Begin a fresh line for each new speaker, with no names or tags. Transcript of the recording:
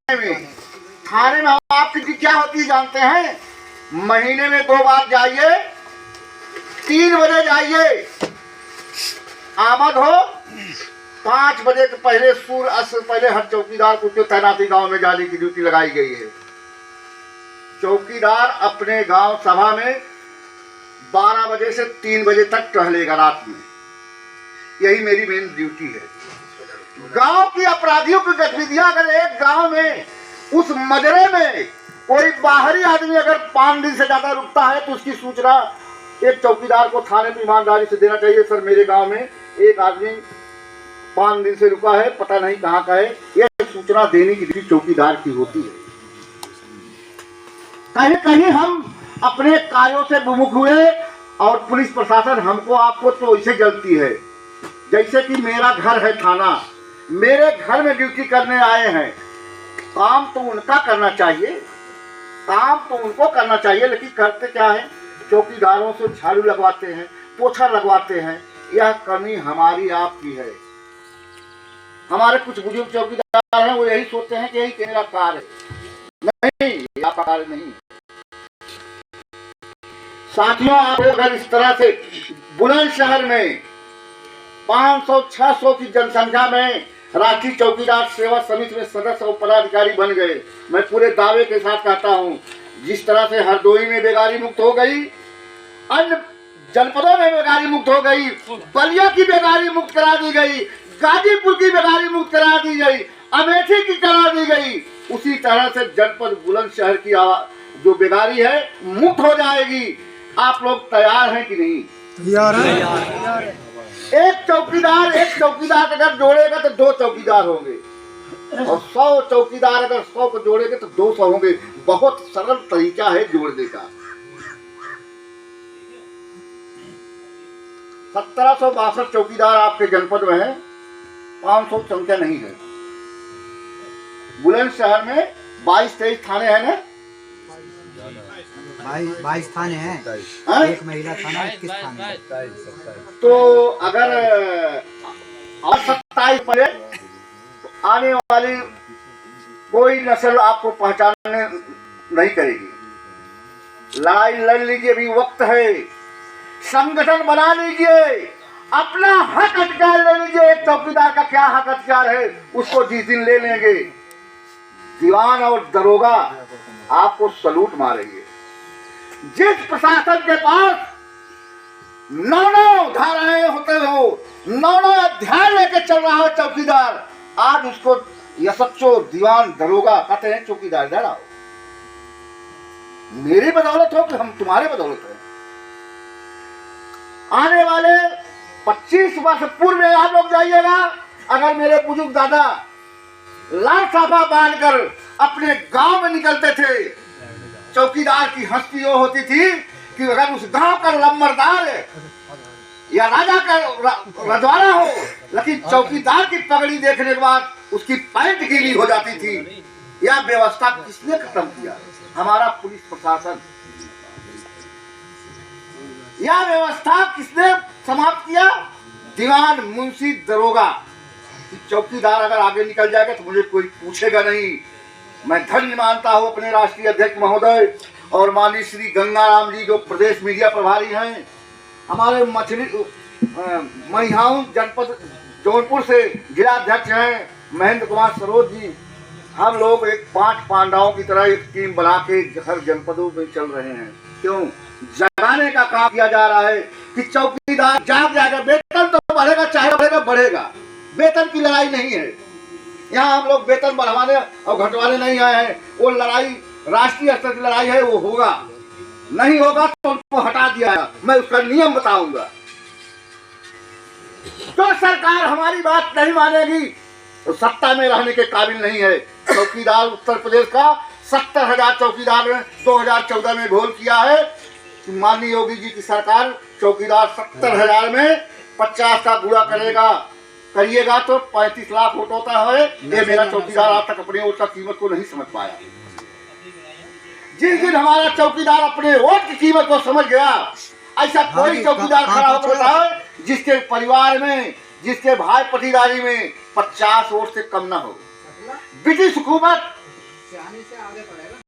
में थाने में आपकी ड्यूटी क्या होती है जानते हैं? महीने में 2 बार जाइए, 3 बजे जाइए, आमद हो 5 बजे के पहले सूर्य अस्त से पहले हर चौकीदार को तैनाती गांव में जाने की ड्यूटी लगाई गई है। चौकीदार अपने गांव सभा में 12 बजे से 3 बजे तक टहलेगा रात में। यही मेरी मेन ड्यूटी है। गांव की अपराधियों की गतिविधियां, अगर एक गांव में उस मजरे में कोई बाहरी आदमी अगर 5 दिन से ज्यादा रुकता है तो उसकी सूचना एक चौकीदार को थाने में ईमानदारी से देना चाहिए। सर, मेरे गांव में एक आदमी 5 दिन से रुका है, पता नहीं कहाँ का है। यह सूचना देने की ड्यूटी चौकीदार की होती है। कहीं कहीं हम अपने कार्यों से विमुख हुए और पुलिस प्रशासन हमको आपको तो ऐसे जलती है जैसे कि मेरा घर है थाना, मेरे घर में ड्यूटी करने आए हैं। काम तो उनका करना चाहिए, काम तो उनको करना चाहिए, लेकिन करते क्या है? चौकीदारों से झाड़ू लगवाते हैं, पोछा लगवाते हैं। यह कमी हमारी आपकी है। हमारे कुछ बुजुर्ग चौकीदार हैं, वो यही सोचते हैं कि यही मेरा कार्य है। नहीं, आपका कार्य नहीं। साथियों, आप अगर इस तरह से बुलंदशहर में 500-600 की जनसंख्या में राष्ट्रीय चौकीदार सेवा समिति में सदस्य और पदाधिकारी बन गए, मैं पूरे दावे के साथ कहता हूं, जिस तरह से हरदोई में बेगारी मुक्त हो गई, अन्य जनपदों में बेगारी मुक्त हो गई, बलिया की बेगारी मुक्त करा दी गई, गाजीपुर की बेगारी मुक्त करा दी गई, अमेठी की करा दी गई, उसी तरह से जनपद बुलंदशहर की जो बेगारी है मुक्त हो जाएगी। आप लोग तैयार हैं कि नहीं?
तैयार है।
एक चौकीदार अगर जोड़ेगा तो 2 चौकीदार होंगे, और 100 चौकीदार अगर 100 को जोड़ेंगे तो 200 होंगे। बहुत सरल तरीका है जोड़ने का। 1762 चौकीदार आपके जनपद में है, 500 संख्या नहीं है। बुलंदशहर में 22-23 थाने हैं ना?
22 थाने हैं, एक महिला थाना, 21 थाने।
तो अगर और 27 पड़े आने वाली कोई नस्ल आपको पहचानने नहीं करेगी। लड़ाई लड़ लीजिए, अभी वक्त है। संगठन बना लीजिए, अपना हक अधिकार ले लीजिए। एक चौकीदार का क्या हक अधिकार है उसको जिस दिन ले लेंगे, दीवान और दरोगा आपको सलूट मारेंगे। जिस प्रशासन के पास 9 धाराएं होते हो, 9 अध्याय लेके चल रहा हो चौकीदार, आज उसको यशस्व दीवान दरोगा कहते हैं। चौकीदार डराओ, मेरी बदौलत हो कि हम तुम्हारे बदौलत हैं। आने वाले 25 वर्ष पूर्व में आप लोग जाइएगा, अगर मेरे बुजुर्ग दादा लाल साफा बांधकर अपने गांव में निकलते थे, चौकीदार की हस्ती वो होती थी कि अगर उस गांव का लंबरदार या राजा का रजवाड़ा हो, लेकिन चौकीदार की पगड़ी देखने के बाद उसकी पैंट गीली हो जाती थी। यह व्यवस्था किसने खत्म किया? हमारा पुलिस प्रशासन। यह व्यवस्था किसने समाप्त किया? दीवान, मुंशी, दरोगा। चौकीदार अगर आगे निकल जाएगा तो मुझे कोई पूछेगा नहीं। मैं धन्य मानता हूं अपने राष्ट्रीय अध्यक्ष महोदय और माननीय श्री गंगाराम जी जो प्रदेश मीडिया प्रभारी हैं, हमारे महिहाऊ जनपद जौनपुर से जिला अध्यक्ष हैं महेंद्र कुमार सरोज जी। हम लोग एक 5 पांडवों की तरह एक टीम बना के हर जनपदों में चल रहे हैं। क्यों? जगाने का काम किया जा रहा है कि चौकीदार जाग जाएगा। वेतन तो बढ़ेगा, चाहे बढ़ेगा। वेतन की लड़ाई नहीं है यहाँ। हम लोग वेतन बढ़ाने और घटवाने नहीं आए हैं। वो लड़ाई राष्ट्रीय स्तर की लड़ाई है, वो होगा। नहीं होगा तो उनको हटा दिया, मैं उसका नियम बताऊंगा। तो सरकार हमारी बात नहीं मानेगी तो सत्ता में रहने के काबिल नहीं है। चौकीदार उत्तर प्रदेश का 70,000 चौकीदार ने 2014 में घोल किया है। माननीय योगी जी की सरकार चौकीदार 70,000 में 50 का गुणा करिएगा तो 35 लाख वोट होता है। ये मेरा चौकीदार आज तक अपने वोट का कीमत को नहीं समझ पाया। जिस दिन हमारा चौकीदार अपने वोट की कीमत को समझ गया, ऐसा कोई चौकीदार खड़ा होकर बताए जिसके परिवार में, जिसके भाई पटीदारी में 50 वोट से कम ना हो। ब्रिटिश हुकूमत
पानी से आगे पड़ेगा।